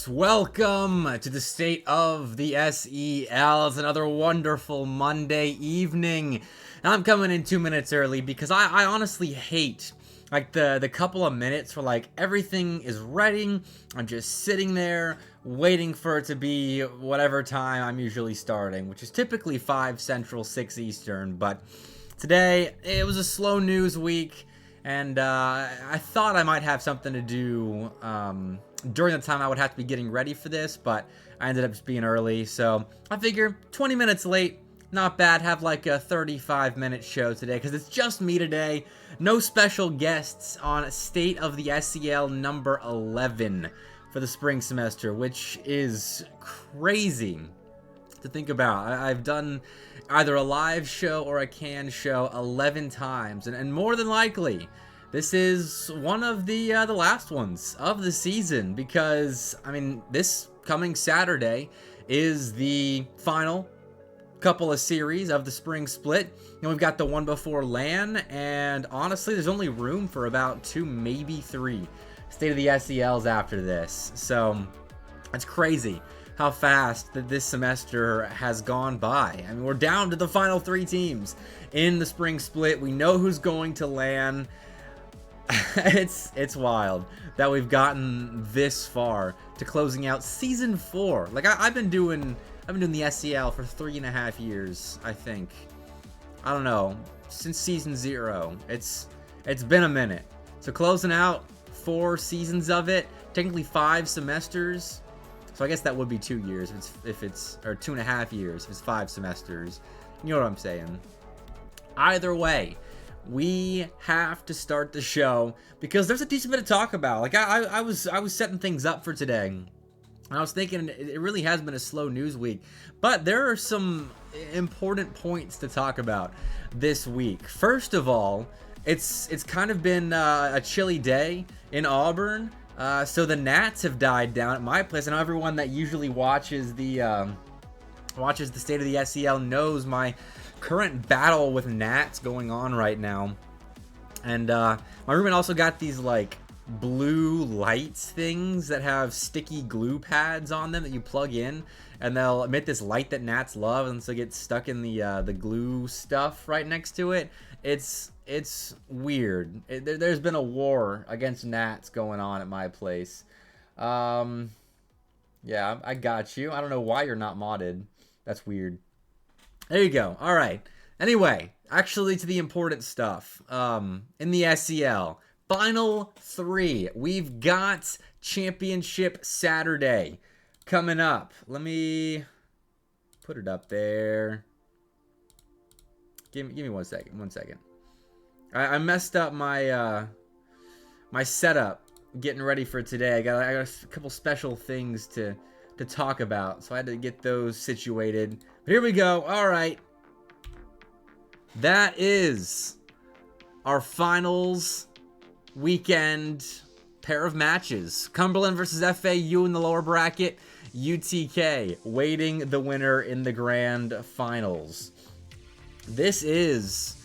Welcome to the state of the SEL. It's another wonderful Monday evening. And I'm coming in 2 minutes early because I honestly hate like the couple of minutes where like everything is ready. I'm just sitting there waiting for it to be whatever time I'm usually starting, which is typically 5 Central, 6 Eastern. But today it was a slow news week, and I thought I might have something to do during the time I would have to be getting ready for this, but I ended up just being early, so I figure 20 minutes late, not bad. Have like a 35-minute show today, because it's just me today. No special guests on State of the SEL number 11 for the spring semester, which is crazy to think about. I've done either a live show or a canned show 11 times, and more than likely, this is one of the last ones of the season, because, I mean, this coming Saturday is the final couple of series of the spring split. And we've got the one before LAN, and honestly, there's only room for about 2, maybe 3 State of the SELs after this. So, it's crazy how fast that this semester has gone by. I mean, we're down to the final 3 teams in the spring split. We know who's going to LAN. It's wild that we've gotten this far to closing out season 4. Like I've been doing the SEL for 3.5 years, I think. I don't know, since season 0. It's been a minute. So closing out 4 seasons of it, technically 5 semesters. So I guess that would be 2 years if it's or 2.5 years if it's 5 semesters. You know what I'm saying? Either way, we have to start the show because there's a decent bit to talk about. Like I was setting things up for today, and I was thinking it really has been a slow news week, but there are some important points to talk about this week. First of all, it's kind of been a chilly day in Auburn, so the gnats have died down at my place. I know everyone that usually watches the State of the SEL knows my current battle with gnats going on right now. And my roommate also got these like blue lights things that have sticky glue pads on them that you plug in, and they'll emit this light that gnats love, and so get stuck in the glue stuff right next to it. It's weird. There's been a war against gnats going on at my place. Yeah, I got you. I don't know why you're not modded. That's weird. There you go. All right. Anyway, actually to the important stuff. In the SEL, Final 3. We've got Championship Saturday coming up. Let me put it up there. Give me 1 second. 1 second. I messed up my my setup getting ready for today. I got a couple special things to talk about, so I had to get those situated. But here we go. All right, that is our finals weekend pair of matches. Cumberland versus FAU in the lower bracket. UTK waiting the winner in the grand finals. This is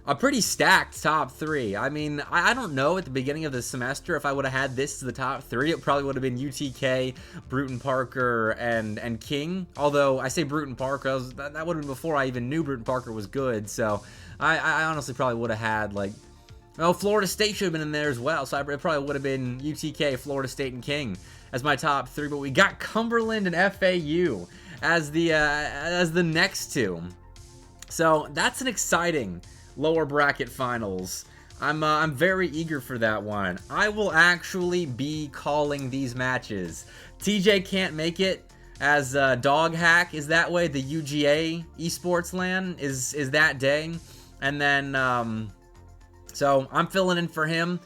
a pretty stacked top 3. I mean, I don't know at the beginning of the semester if I would have had this to the top 3. It probably would have been UTK, Bruton Parker, and King. Although I say Bruton Parker, that would have been before I even knew Bruton Parker was good. So I honestly probably would have had like, oh, Florida State should have been in there as well. So it probably would have been UTK, Florida State, and King as my top 3. But we got Cumberland and FAU as the next 2. So that's an exciting lower bracket finals. I'm very eager for that one. I will actually be calling these matches. TJ can't make it as Dog Hack is that way. The UGA esports LAN is that day, and then so I'm filling in for him,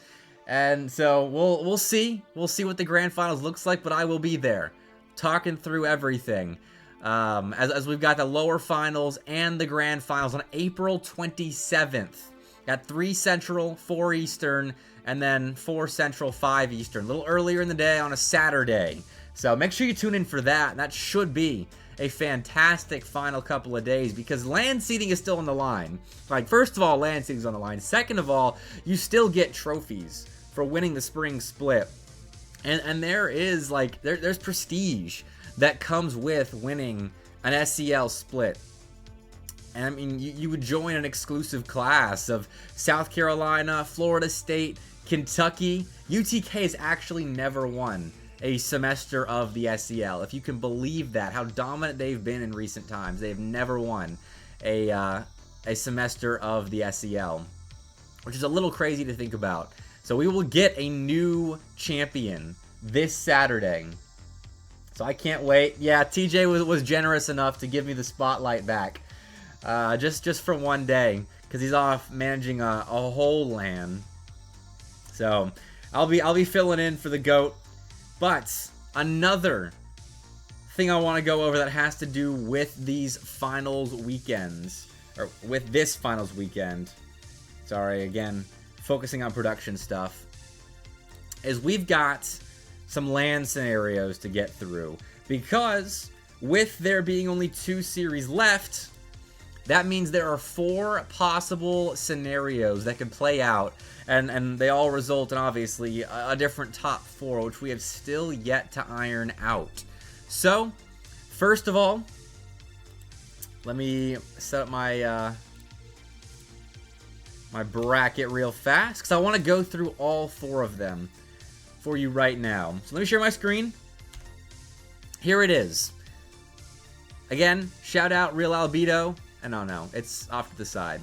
and so we'll see what the grand finals looks like. But I will be there talking through everything. As we've got the lower finals and the grand finals on April 27th at 3 Central, 4 Eastern, and then 4 Central, 5 Eastern. A little earlier in the day on a Saturday. So make sure you tune in for that. That should be a fantastic final couple of days, because land seeding is still on the line. Like, first of all, land seeding is on the line. Second of all, you still get trophies for winning the spring split. And there is, like, there's prestige that comes with winning an SEL split. And I mean, you would join an exclusive class of South Carolina, Florida State, Kentucky. UTK has actually never won a semester of the SEL. If you can believe that, how dominant they've been in recent times. They've never won a semester of the SEL, which is a little crazy to think about. So we will get a new champion this Saturday. So I can't wait. Yeah, TJ was generous enough to give me the spotlight back. Just for one day, because he's off managing a whole LAN. So I'll be filling in for the GOAT. But another thing I want to go over that has to do with these finals weekends, or with this finals weekend. Sorry, again, focusing on production stuff. Is we've got some LAN scenarios to get through, because with there being only 2 series left, that means there are 4 possible scenarios that could play out, and they all result in, obviously, a different top 4, which we have still yet to iron out. So, first of all, let me set up my my bracket real fast, because I want to go through all 4 of them for you right now. So let me share my screen. Here it is. Again, shout out Real Albedo. No, it's off to the side.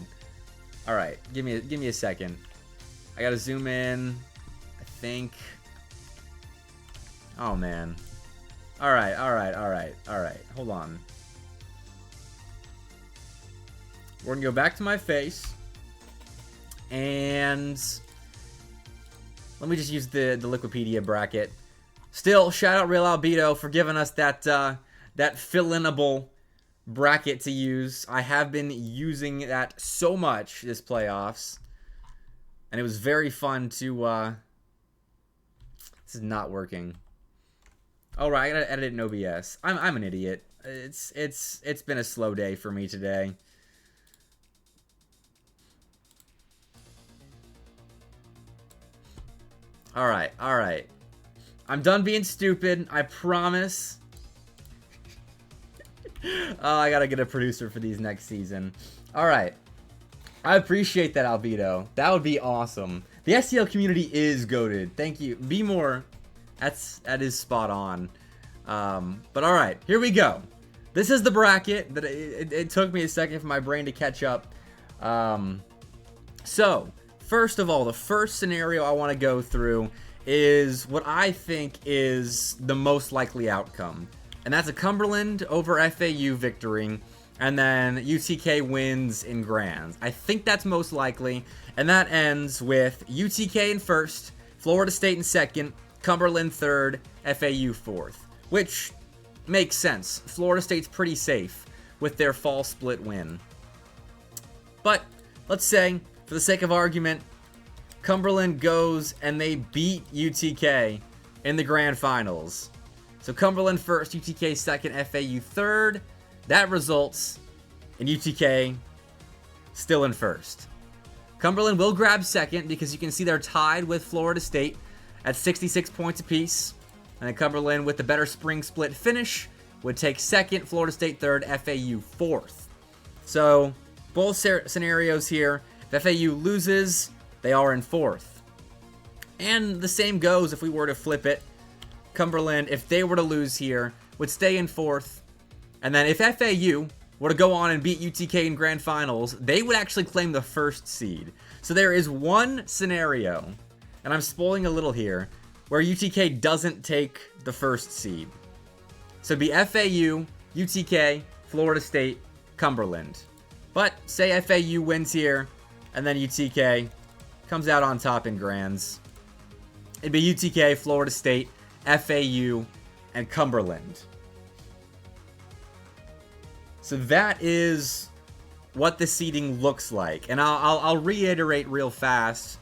All right, give me a second. I gotta zoom in. I think. Oh man. All right. Hold on. We're gonna go back to my face, and let me just use the Liquipedia bracket. Still, shout out Real Albedo for giving us that that fill-inable bracket to use. I have been using that so much this playoffs, and it was very fun to this is not working. All right, I gotta edit it in OBS. I'm an idiot. It's been a slow day for me today. All right. I'm done being stupid, I promise. Oh, I gotta get a producer for these next season. Alright. I appreciate that, Albedo. That would be awesome. The SEL community is goated. Thank you. Be more. That is spot on. But alright, here we go. This is the bracket. That it took me a second for my brain to catch up. So, first of all, the first scenario I want to go through is what I think is the most likely outcome. And that's a Cumberland over FAU victory, and then UTK wins in Grands. I think that's most likely, and that ends with UTK in first, Florida State in second, Cumberland third, FAU fourth. Which makes sense. Florida State's pretty safe with their fall split win. But let's say, for the sake of argument, Cumberland goes and they beat UTK in the grand finals. So Cumberland first, UTK second, FAU third. That results in UTK still in first. Cumberland will grab second because you can see they're tied with Florida State at 66 points apiece. And then Cumberland, with the better spring split finish, would take second, Florida State third, FAU fourth. So both scenarios here, if FAU loses, they are in fourth. And the same goes if we were to flip it. Cumberland, if they were to lose here, would stay in fourth. And then if FAU were to go on and beat UTK in grand finals, they would actually claim the first seed. So there is one scenario, and I'm spoiling a little here, where UTK doesn't take the first seed. So it'd be FAU, UTK, Florida State, Cumberland. But say FAU wins here, and then UTK comes out on top in grands. It'd be UTK, Florida State, FAU, and Cumberland. So that is what the seeding looks like. And I'll reiterate real fast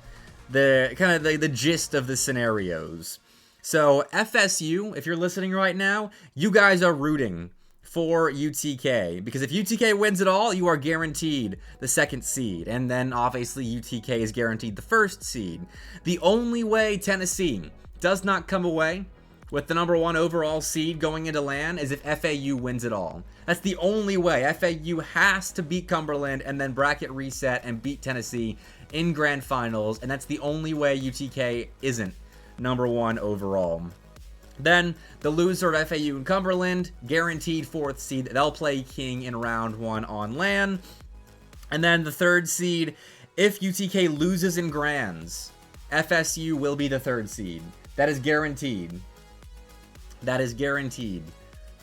the kind of the gist of the scenarios. So FSU, if you're listening right now, you guys are rooting for UTK, because if UTK wins it all, you are guaranteed the second seed, and then obviously UTK is guaranteed the first seed. The only way Tennessee does not come away with the #1 overall seed going into LAN is if FAU wins it all. That's the only way. FAU has to beat Cumberland and then bracket reset and beat Tennessee in grand finals, and that's the only way UTK isn't #1 overall. Then the loser of FAU and Cumberland, guaranteed 4th seed. They'll play King in round 1 on LAN. And then the 3rd seed, if UTK loses in grands, FSU will be the 3rd seed. That is guaranteed. That is guaranteed.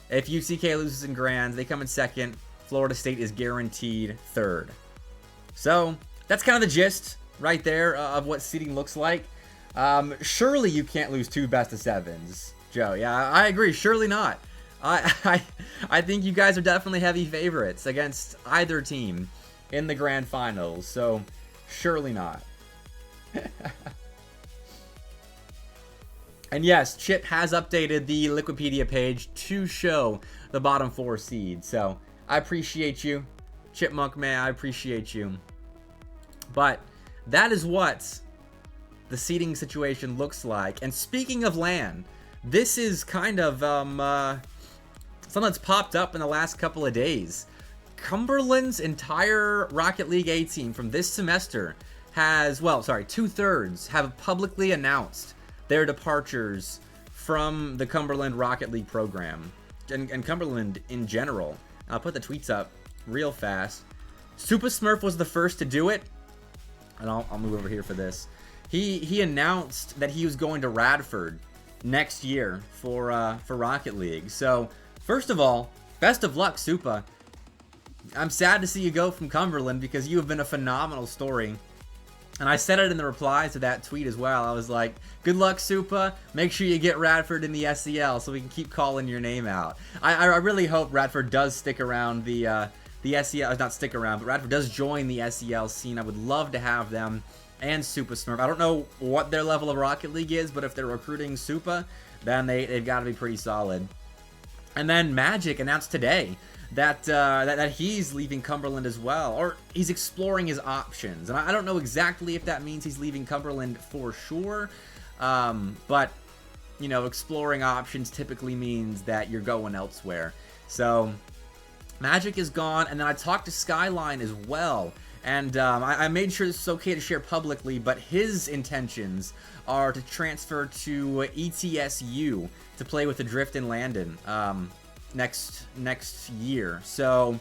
If UTK loses in grands, they come in 2nd. Florida State is guaranteed 3rd. So that's kind of the gist right there of what seeding looks like. Surely you can't lose 2 best-of-7s, Joe. Yeah, I agree. Surely not. I think you guys are definitely heavy favorites against either team in the grand finals. So surely not. And yes, Chip has updated the Liquipedia page to show the bottom 4 seeds. So I appreciate you, Chipmunk man. I appreciate you. But that is what the seeding situation looks like. And speaking of LAN, this is kind of something that's popped up in the last couple of days. Cumberland's entire Rocket League A team from this semester has, well, sorry, 2/3 have publicly announced their departures from the Cumberland Rocket League program and Cumberland in general. I'll put the tweets up real fast. Super Smurf was the first to do it, and I'll move over here for this. He announced that he was going to Radford next year for Rocket League. So first of all, best of luck, Supa. I'm sad to see you go from Cumberland because you have been a phenomenal story. And I said it in the replies to that tweet as well. I was like, good luck, Supa. Make sure you get Radford in the SEL so we can keep calling your name out. I really hope Radford does stick around the SEL. Not stick around, but Radford does join the SEL scene. I would love to have them and Super Smurf. I don't know what their level of Rocket League is, but if they're recruiting Supa, then they've got to be pretty solid. And then Magic announced today that he's leaving Cumberland as well, or he's exploring his options. And I don't know exactly if that means he's leaving Cumberland for sure, but you know, exploring options typically means that you're going elsewhere. So Magic is gone, and then I talked to Skyline as well, and I made sure this is okay to share publicly, but his intentions are to transfer to ETSU to play with the Drift in Landon next year. So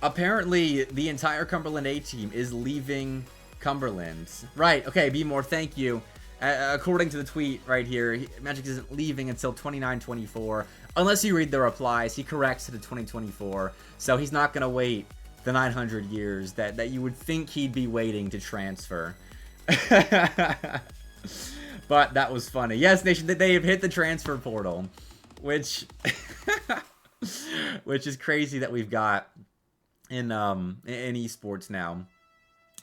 apparently the entire Cumberland A team is leaving Cumberland. Right, okay, Be More, thank you. According to the tweet right here, Magic isn't leaving until 29-24. Unless you read the replies, he corrects to the 2024. So he's not going to wait the 900 years that you would think he'd be waiting to transfer. But that was funny. Yes, Nation, they have hit the transfer portal, which which is crazy that we've got in esports now.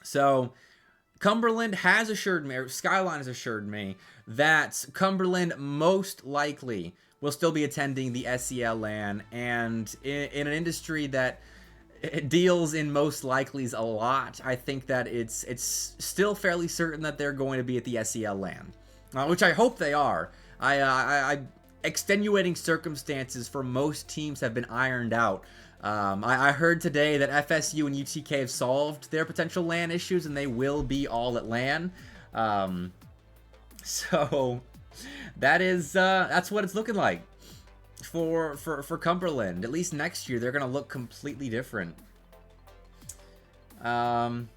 So Cumberland has assured me, or Skyline has assured me, that Cumberland most likely will still be attending the SEL LAN, and in an industry that deals in most likelies a lot, I think that it's still fairly certain that they're going to be at the SEL LAN, which I hope they are. Extenuating circumstances for most teams have been ironed out. I heard today that FSU and UTK have solved their potential LAN issues, and they will be all at LAN. So that's what it's looking like for Cumberland. At least next year, they're gonna look completely different. ETSU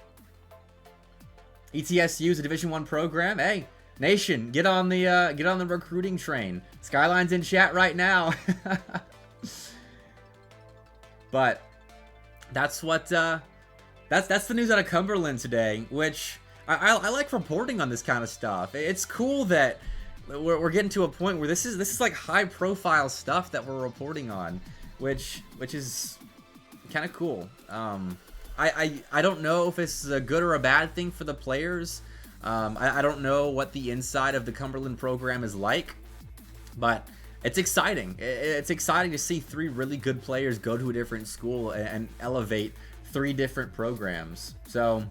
is a Division I program. Hey, Nation, get on the recruiting train. Skyline's in chat right now. But that's what that's the news out of Cumberland today, which I like reporting on this kind of stuff. It's cool that we're getting to a point where this is like high profile stuff that we're reporting on, which is kind of cool. I don't know if it's a good or a bad thing for the players. I don't know what the inside of the Cumberland program is like, but it's exciting. It's exciting to see 3 really good players go to a different school and elevate 3 different programs. So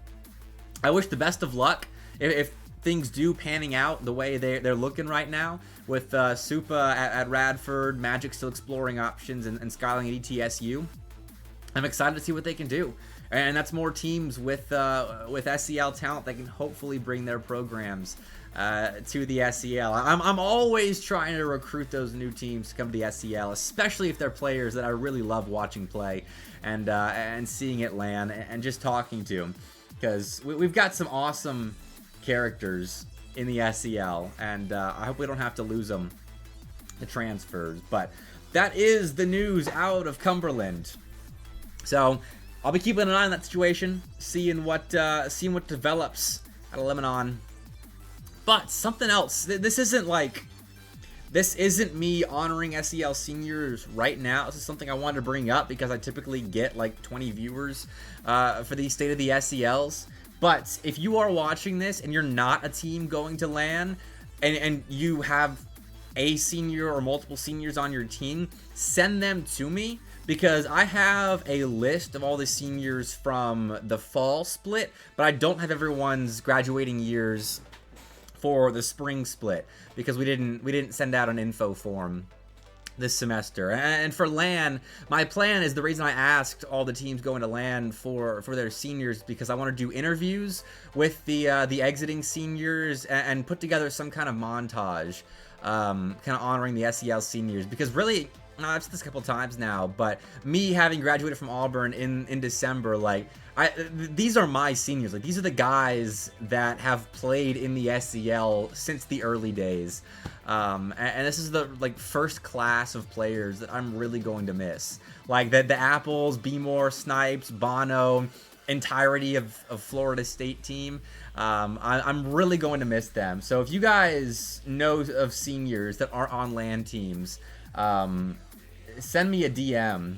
I wish the best of luck. If things do panning out the way they're looking right now, with Supa at Radford, Magic still exploring options, and Skyling at ETSU, I'm excited to see what they can do. And that's more teams with SEL talent that can hopefully bring their programs to the SEL. I'm always trying to recruit those new teams to come to the SEL, especially if they're players that I really love watching play and seeing it land and just talking to them, because we've got some awesome characters in the SEL, and I hope we don't have to lose them to transfers. But that is the news out of Cumberland. So I'll be keeping an eye on that situation, seeing what develops out of Lebanon. But something else. This isn't me honoring SEL seniors right now. This is something I wanted to bring up because I typically get like 20 viewers for the State of the SELs. But if you are watching this and you're not a team going to LAN, and you have a senior or multiple seniors on your team, send them to me, because I have a list of all the seniors from the fall split, but I don't have everyone's graduating years for the spring split, because we didn't send out an info form this semester. And for LAN, my plan is, the reason I asked all the teams going to LAN for their seniors, because I want to do interviews with the exiting seniors and put together some kind of montage, kind of honoring the SEL seniors, because really, I've said this a couple times now, but me having graduated from Auburn in December, like, these are my seniors. Like, these are the guys that have played in the SEL since the early days, and this is the first class of players that I'm really going to miss. Like the Apples, B-More, Snipes, Bono, entirety of Florida State team. I'm really going to miss them. So if you guys know of seniors that aren't on LAN teams, send me a DM,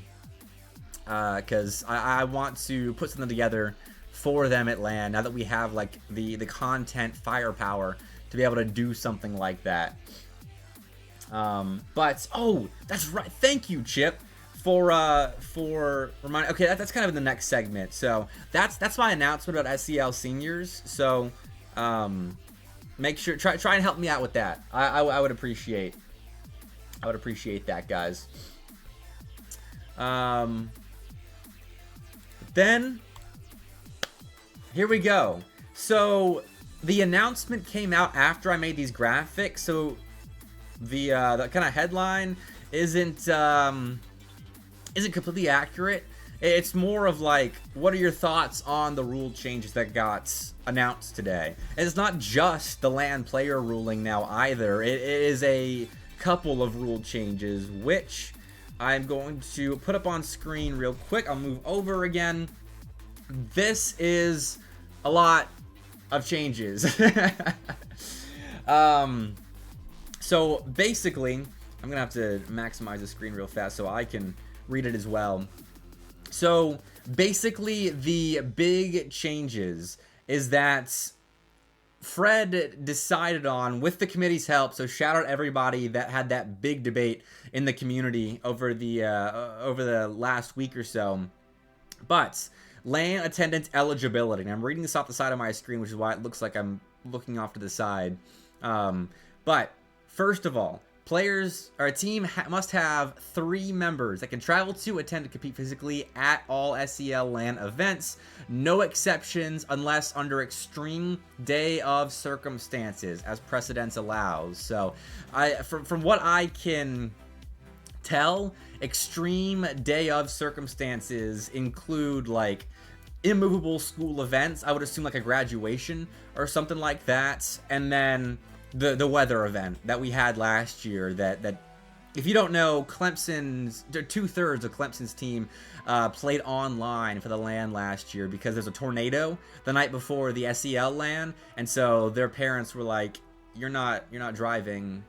because I want to put something together for them at LAN, now that we have like the content firepower to be able to do something like that. But oh, that's right, thank you, Chip, for reminding. Okay, that's kind of in the next segment. So that's my announcement about SEL seniors. So make sure try and help me out with that. I would appreciate that, guys. Then here we go. So the announcement came out after I made these graphics. So the kind of headline isn't completely accurate. It's more of like, what are your thoughts on the rule changes that got announced today? And it's not just the LAN player ruling now either. It is a couple of rule changes, which I'm going to put up on screen real quick. I'll move over again. This is a lot of changes. So basically, I'm gonna have to maximize the screen real fast so I can read it as well. So basically, the big changes is that Fred decided on, with the committee's help, so shout out everybody that had that big debate in the community over the last week or so. But LAN attendance eligibility, and I'm reading this off the side of my screen, which is why it looks like I'm looking off to the side. But first of all, players or a team must have 3 members that can travel to, attend, and compete physically at all SEL LAN events. No exceptions unless under extreme day of circumstances, as precedence allows. So, from what I can tell, extreme day of circumstances include like immovable school events. I would assume like a graduation or something like that, and then the weather event that we had last year. That if you don't know, Clemson's 2/3 of Clemson's team played online for the LAN last year because there's a tornado the night before the SEL LAN, and so their parents were like, "You're not driving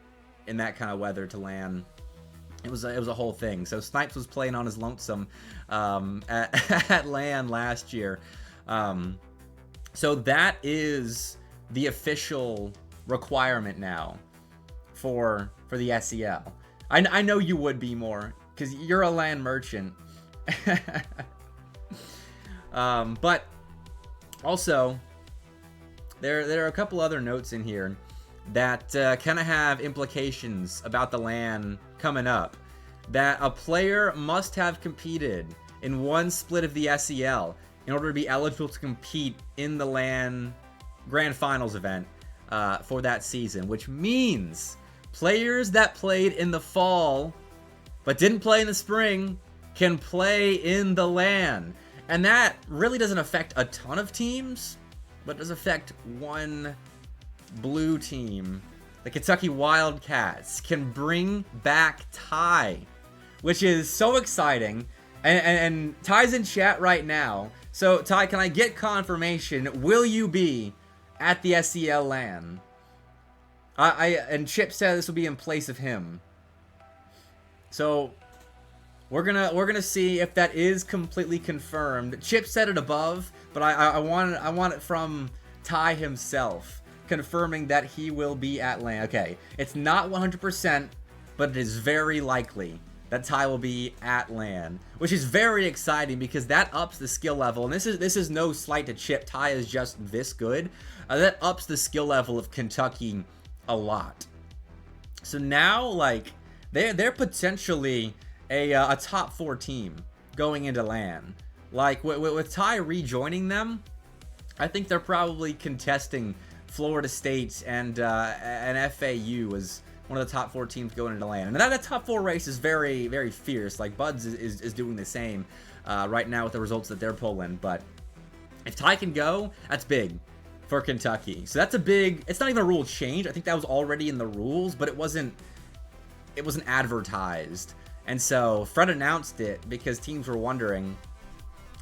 in that kind of weather to LAN." It was a whole thing. So Snipes was playing on his lonesome at LAN last year. So that is the official requirement now for the SEL. I know you would be more, because you're a LAN merchant. But also, there are a couple other notes in here that kind of have implications about the LAN coming up. That a player must have competed in one split of the SEL in order to be eligible to compete in the LAN Grand Finals event for that season, which means players that played in the fall but didn't play in the spring can play in the LAN. And that really doesn't affect a ton of teams, but does affect one blue team. The Kentucky Wildcats can bring back Ty, which is so exciting. And Ty's in chat right now. So, Ty, can I get confirmation? Will you be at the SEL LAN? And Chip said this will be in place of him. So, we're gonna see if that is completely confirmed. Chip said it above, but I want it from Ty himself, confirming that he will be at LAN. Okay, it's not 100%, but it is very likely that Ty will be at LAN, which is very exciting because that ups the skill level. And this is no slight to Chip. Ty is just this good. That ups the skill level of Kentucky a lot. So now, like, they're potentially a top 4 team going into LAN. Like, with Ty rejoining them, I think they're probably contesting Florida State and FAU as one of the top 4 teams going into LAN. And that top 4 race is very, very fierce. Like, Buds is doing the same right now with the results that they're pulling. But if Ty can go, that's big for Kentucky. So that's a big... It's not even a rule change. I think that was already in the rules, but it wasn't advertised. And so Fred announced it because teams were wondering.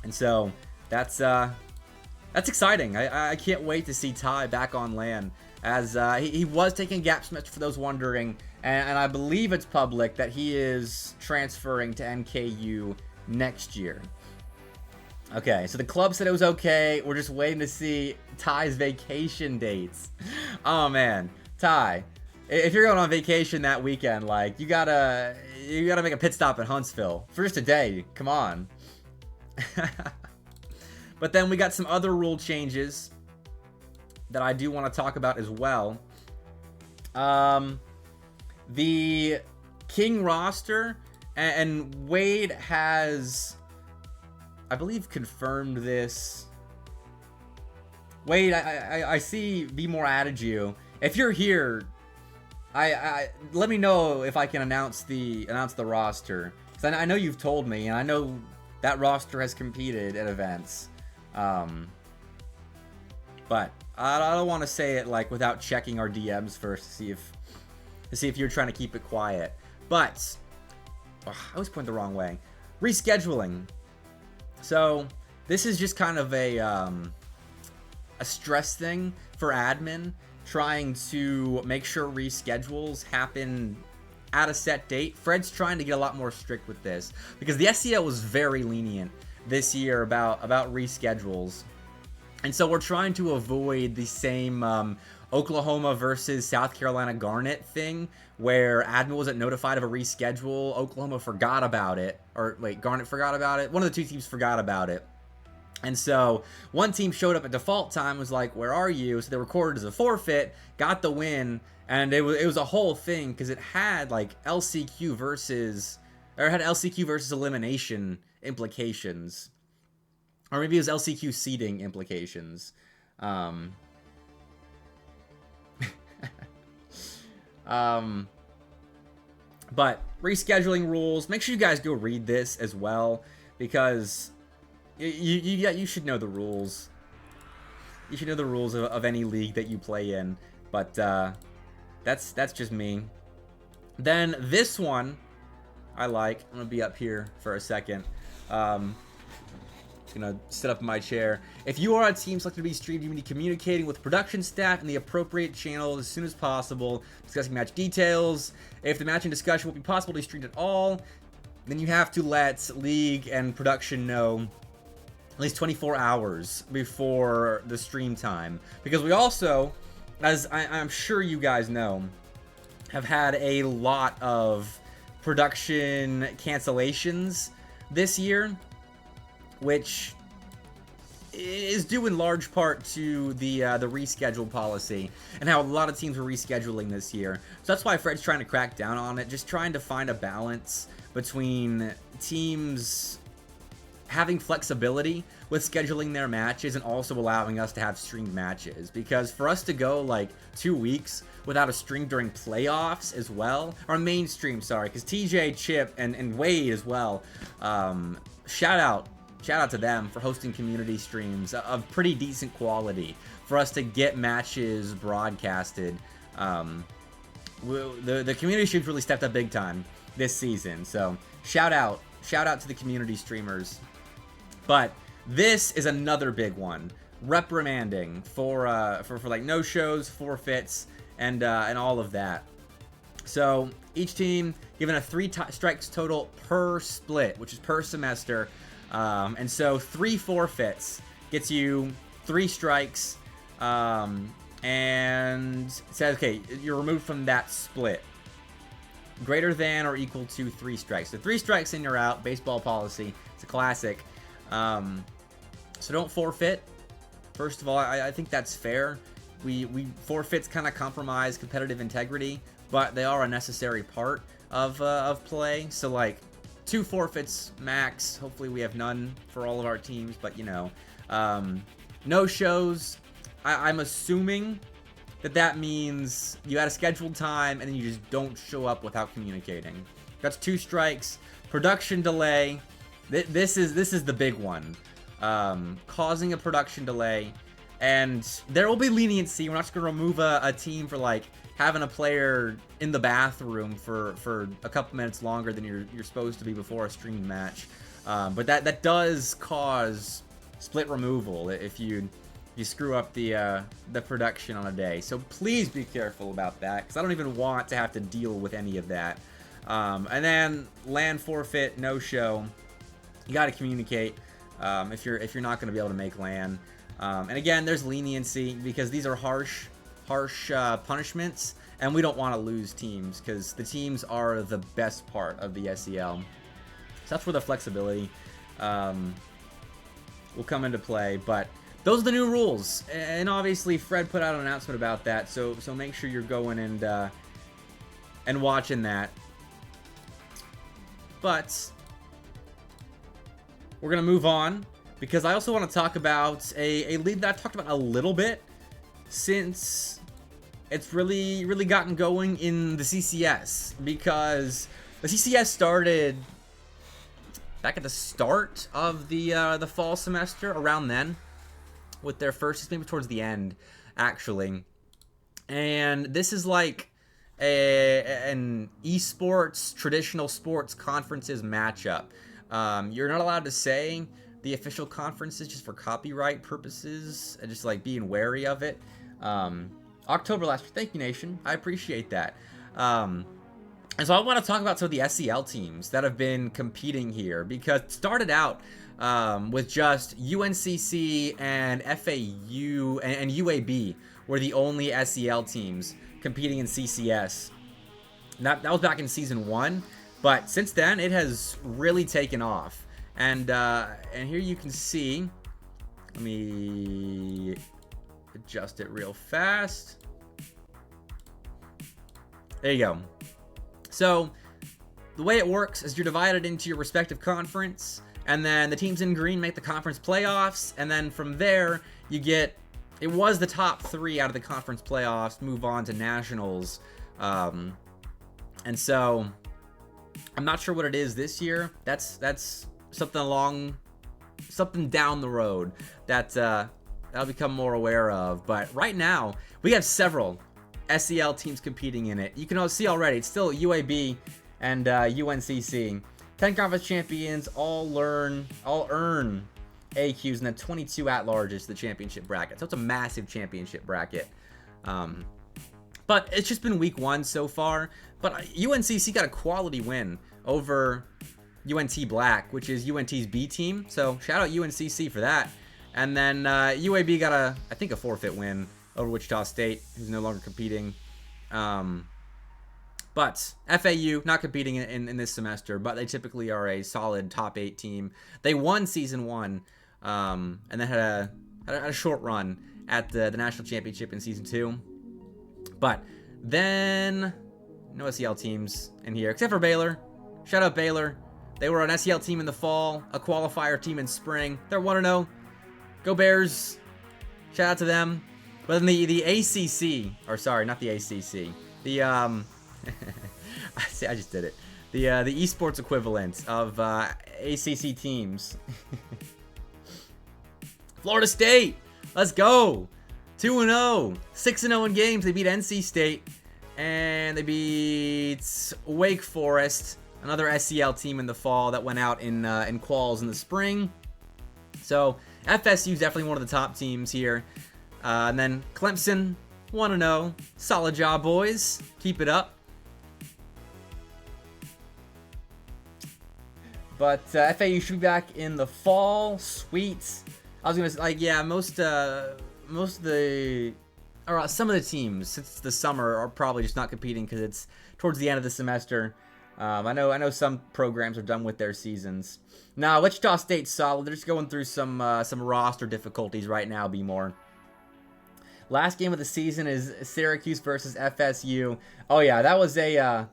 And so that's exciting. I can't wait to see Ty back on LAN, as he was taking a gap semester for those wondering, and I believe it's public that he is transferring to NKU next year. Okay, so the club said it was okay. We're just waiting to see Ty's vacation dates. Oh man, Ty, if you're going on vacation that weekend, like, you gotta make a pit stop in Huntsville for just a day. Come on. But then we got some other rule changes that I do want to talk about as well. The King roster, and Wade has, I believe, confirmed this. Wade, I see Be More added you. If you're here, let me know if I can announce the roster, because I know you've told me, and I know that roster has competed at events. But I don't want to say it like without checking our DMs first to see if you're trying to keep it quiet. But I always point the wrong way. Rescheduling. So this is just kind of a stress thing for admin, trying to make sure reschedules happen at a set date. Fred's trying to get a lot more strict with this because the SEL was very lenient this year about reschedules. And so we're trying to avoid the same Oklahoma versus South Carolina Garnet thing where admin wasn't notified of a reschedule. Oklahoma forgot about it. Or wait, Garnet forgot about it? One of the two teams forgot about it. And so one team showed up at default time, was like, where are you? So they recorded as a forfeit, got the win, and it was a whole thing because it had like LCQ versus elimination implications. Or maybe it was LCQ seeding implications. But rescheduling rules, make sure you guys go read this as well, because you should know the rules. You should know the rules of any league that you play in. But that's just me. Then this one I like. I'm gonna be up here for a second. Gonna sit up in my chair. If you are a team selected to be streamed, you need communicating with production staff and the appropriate channel as soon as possible, discussing match details. If the matching discussion will be possible to be streamed at all, then you have to let league and production know at least 24 hours before the stream time, because we also, as I'm sure you guys know, have had a lot of production cancellations this year, which is due in large part to the reschedule policy and how a lot of teams were rescheduling this year. So that's why Fred's trying to crack down on it, just trying to find a balance between teams having flexibility with scheduling their matches and also allowing us to have streamed matches. Because for us to go like 2 weeks without a stream during playoffs as well, or mainstream, sorry, because TJ, Chip, and Wade as well, shout out to them for hosting community streams of pretty decent quality for us to get matches broadcasted. The community streams really stepped up big time this season, so shout out to the community streamers. But this is another big one, reprimanding for like no shows, forfeits, and all of that. So each team given a 3 strikes total per split, which is per semester. And so 3 forfeits gets you 3 strikes, and it says, okay, you're removed from that split. Greater than or equal to 3 strikes. So 3 strikes and you're out. Baseball policy. It's a classic. So don't forfeit. First of all, I think that's fair. Forfeits kind of compromise competitive integrity, but they are a necessary part of play. So like 2 forfeits max. Hopefully we have none for all of our teams, but you know, no shows. I'm assuming that means you had a scheduled time and then you just don't show up without communicating. That's 2 strikes. Production delay. This is the big one. Causing a production delay, and there will be leniency. We're not just gonna remove a team for like having a player in the bathroom for a couple minutes longer than you're supposed to be before a streamed match. But that does cause split removal if you screw up the production on a day. So please be careful about that, because I don't even want to have to deal with any of that. And then LAN forfeit, no show. You got to communicate if you're not going to be able to make LAN. And again, there's leniency because these are harsh punishments, and we don't want to lose teams because the teams are the best part of the SEL. So that's where the flexibility will come into play. But those are the new rules, and obviously Fred put out an announcement about that. So make sure you're going and watching that. But we're going to move on, because I also want to talk about a league that I've talked about a little bit since it's really gotten going in the CCS, because the CCS started back at the start of the fall semester, around then, with their first, maybe towards the end, actually. And this is like an esports, traditional sports conferences matchup. You're not allowed to say the official conferences just for copyright purposes, and just like being wary of it. October last year, thank you, Nation. I appreciate that. And so I want to talk about some of the SEL teams that have been competing here, because it started out with just UNCC and FAU and UAB were the only SEL teams competing in CCS. That was back in season 1. But since then, it has really taken off. And here you can see, let me adjust it real fast. There you go. So the way it works is you're divided into your respective conference, and then the teams in green make the conference playoffs, and then from there you get, it was the top 3 out of the conference playoffs move on to nationals. And so I'm not sure what it is this year. That's something down the road that I'll become more aware of. But right now, we have several SEL teams competing in it. You can see already, it's still UAB and UNCC. 10 conference champions all earn AQs, and then 22 at-larges to the championship bracket. So it's a massive championship bracket. But it's just been week 1 so far. But UNCC got a quality win over UNT Black, which is UNT's B team. So shout out UNCC for that. And then UAB got I think a forfeit win over Wichita State, who's no longer competing. But FAU not competing in this semester, but they typically are a solid top 8 team. They won season 1. and then had a short run at the national championship in season 2. But then no SEL teams in here except for Baylor. Shout out Baylor. They were an SEL team in the fall, a qualifier team in spring. They're 1-0. Go Bears. Shout out to them. But then the ACC, or sorry, not the ACC. The I just did it. The esports equivalent of ACC teams. Florida State. Let's go. 2-0. 6-0 in games. They beat NC State. And they beat Wake Forest, another SEL team in the fall that went out in quals in the spring. So FSU is definitely one of the top teams here. And then Clemson, 1-0. Solid job, boys. Keep it up. But FAU should be back in the fall. Sweet. I was gonna say, like, yeah, some of the teams since the summer are probably just not competing because it's towards the end of the semester. I know some programs are done with their seasons. Now, Wichita State's solid. They're just going through some roster difficulties right now. Be more. Last game of the season is Syracuse versus FSU. Oh yeah, that was a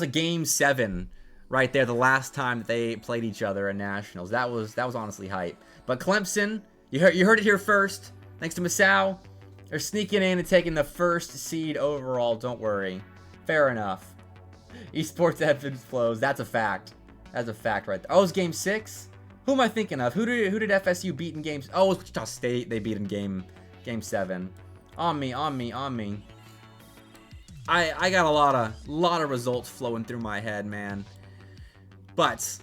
game 7 right there. The last time that they played each other in nationals. That was honestly hype. But Clemson, you heard it here first. Thanks to Masao, they're sneaking in and taking the first seed overall. Don't worry. Fair enough. Esports ebbs and flows. That's a fact. That's a fact right there. Oh, it's game 6. Who am I thinking of? Who did FSU beat in games? Oh, it's Wichita State. They beat in game 7. On me. I got a lot of results flowing through my head, man. But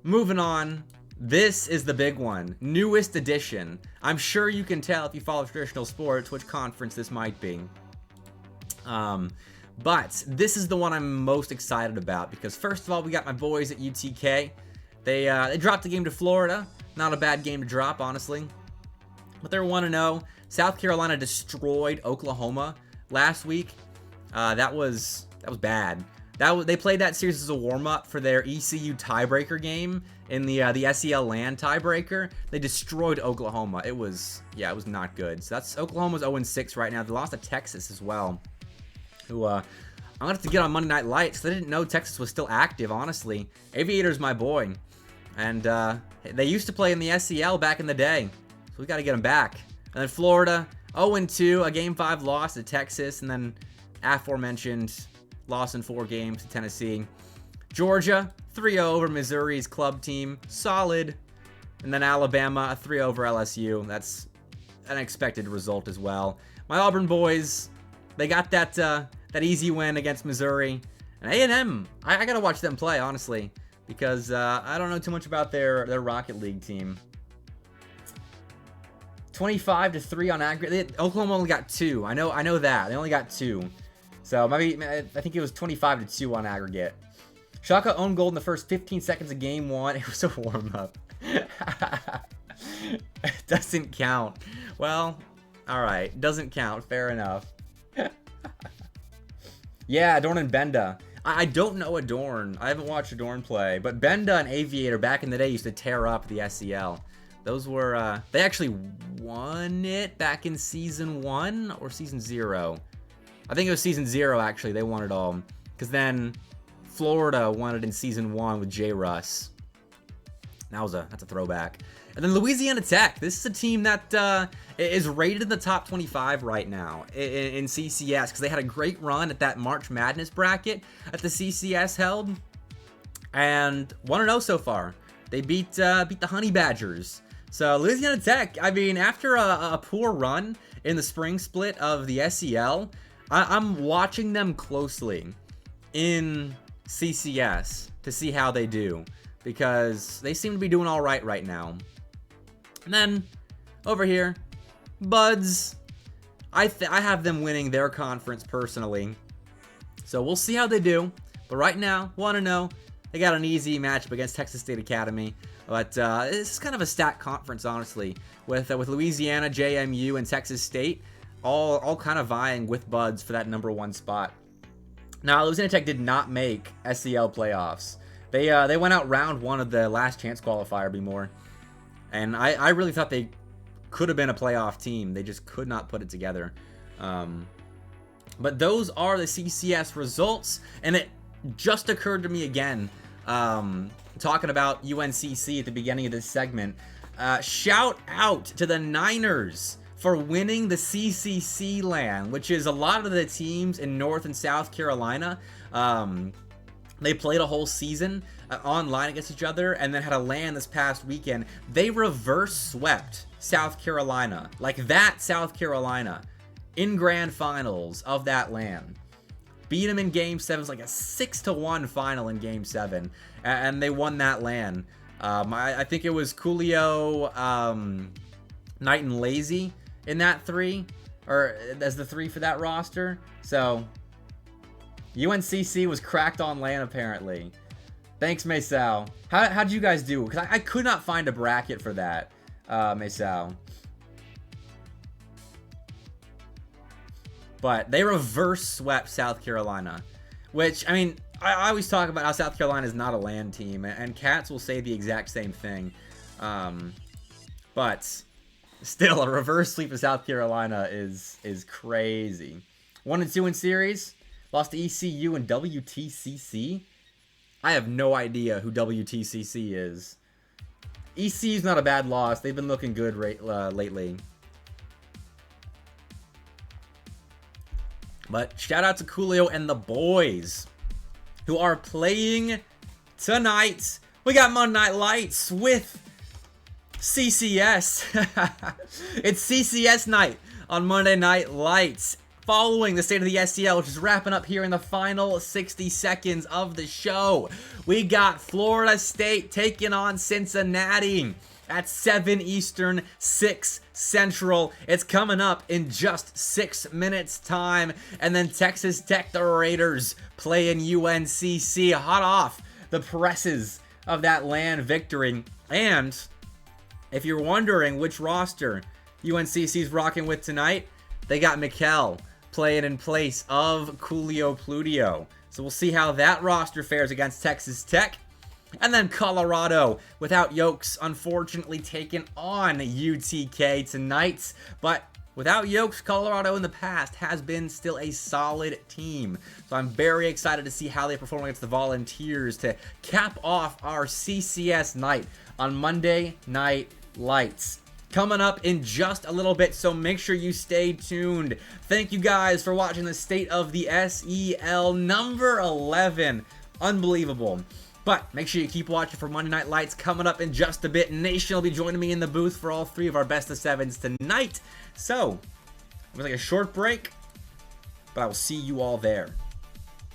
moving on, this is the big one. Newest edition. I'm sure you can tell if you follow traditional sports which conference this might be. But this is the one I'm most excited about because first of all, we got my boys at UTK. They dropped the game to Florida. Not a bad game to drop, honestly. But they're 1-0. South Carolina destroyed Oklahoma last week. That was bad. They played that series as a warm-up for their ECU tiebreaker game in the SEL LAN tiebreaker. They destroyed Oklahoma. It was not good. So that's Oklahoma's 0-6 right now. They lost to Texas as well. Who I'm gonna have to get on Monday Night Lights. They didn't know Texas was still active. Honestly, Aviator's my boy, and they used to play in the SEL back in the day. So we got to get them back. And then Florida 0-2, a game 5 loss to Texas, and then aforementioned loss in 4 games to Tennessee. Georgia 3-0 over Missouri's club team, solid. And then Alabama a 3-0 over LSU. That's an expected result as well. My Auburn boys, they got that easy win against Missouri. And A&M, I gotta watch them play, honestly, because I don't know too much about their Rocket League team. 25-3 on aggregate. Oklahoma only got 2. I know that they only got 2. So maybe I think it was 25-2 on aggregate. Shaka owned goal in the first 15 seconds of game 1. It was a warm up. It doesn't count. Well, all right, doesn't count. Fair enough. Yeah, Adorn and Benda. I don't know Adorn. I haven't watched Adorn play, but Benda and Aviator back in the day used to tear up the SEL. Those were, they actually won it back in season 1 or season 0. I think it was season 0, actually. They won it all. Because then Florida won it in season 1 with J. Russ. That's a throwback. And then Louisiana Tech. This is a team that is rated in the top 25 right now in CCS because they had a great run at that March Madness bracket at the CCS held. And 1-0 so far. They beat the Honey Badgers. So Louisiana Tech, I mean, after a poor run in the spring split of the SEL, I'm watching them closely in CCS to see how they do because they seem to be doing all right now. And then over here, Buds, I have them winning their conference personally. So we'll see how they do. But right now, 1-0. They got an easy matchup against Texas State Academy. But this is kind of a stacked conference, honestly, with Louisiana, JMU, and Texas State all kind of vying with Buds for that #1 spot. Now, Louisiana Tech did not make SEL playoffs. They went out round 1 of the last chance qualifier, be more. And I really thought they could have been a playoff team. They just could not put it together. But those are the CCS results. And it just occurred to me again, talking about UNCC at the beginning of this segment. Shout out to the Niners for winning the CCC LAN, which is a lot of the teams in North and South Carolina. They played a whole season online against each other and then had a LAN this past weekend. They reverse swept South Carolina, like that South Carolina, in grand finals of that LAN. Beat them in Game 7. It's like a 6-1 final in Game 7, and they won that LAN. I think it was Coolio, Knight, and Lazy in that 3, or as the 3 for that roster. So UNCC was cracked on LAN apparently. Thanks, Maysal. How'd you guys do? Because I could not find a bracket for that, Maysal. But they reverse swept South Carolina, which, I mean, I always talk about how South Carolina is not a LAN team, and Cats will say the exact same thing. But still, a reverse sweep of South Carolina is crazy. 1-2 in series, lost to ECU and WTCC. I have no idea who WTCC is. ECU's not a bad loss. They've been looking good lately. But shout out to Coolio and the boys who are playing tonight. We got Monday Night Lights with CCS. It's CCS night on Monday Night Lights, following the State of the SEL, which is wrapping up here in the final 60 seconds of the show. We got Florida State taking on Cincinnati at 7 Eastern, 6 Central. It's coming up in just 6 minutes time. And then Texas Tech, the Raiders, playing UNCC, hot off the presses of that LAN victory. And if you're wondering which roster UNCC's rocking with tonight, they got Mikkel playing in place of Coolio Pludio. So we'll see how that roster fares against Texas Tech. And then Colorado, without Yokes, unfortunately taking on UTK tonight. But without Yokes, Colorado in the past has been still a solid team. So I'm very excited to see how they perform against the Volunteers to cap off our CCS night on Monday Night Lights. Coming up in just a little bit, so make sure you stay tuned. Thank you guys for watching the State of the SEL number 11. Unbelievable. But make sure you keep watching for Monday Night Lights coming up in just a bit. Nation will be joining me in the booth for all 3 of our best of 7s tonight. So, I'm going to take a short break, but I will see you all there.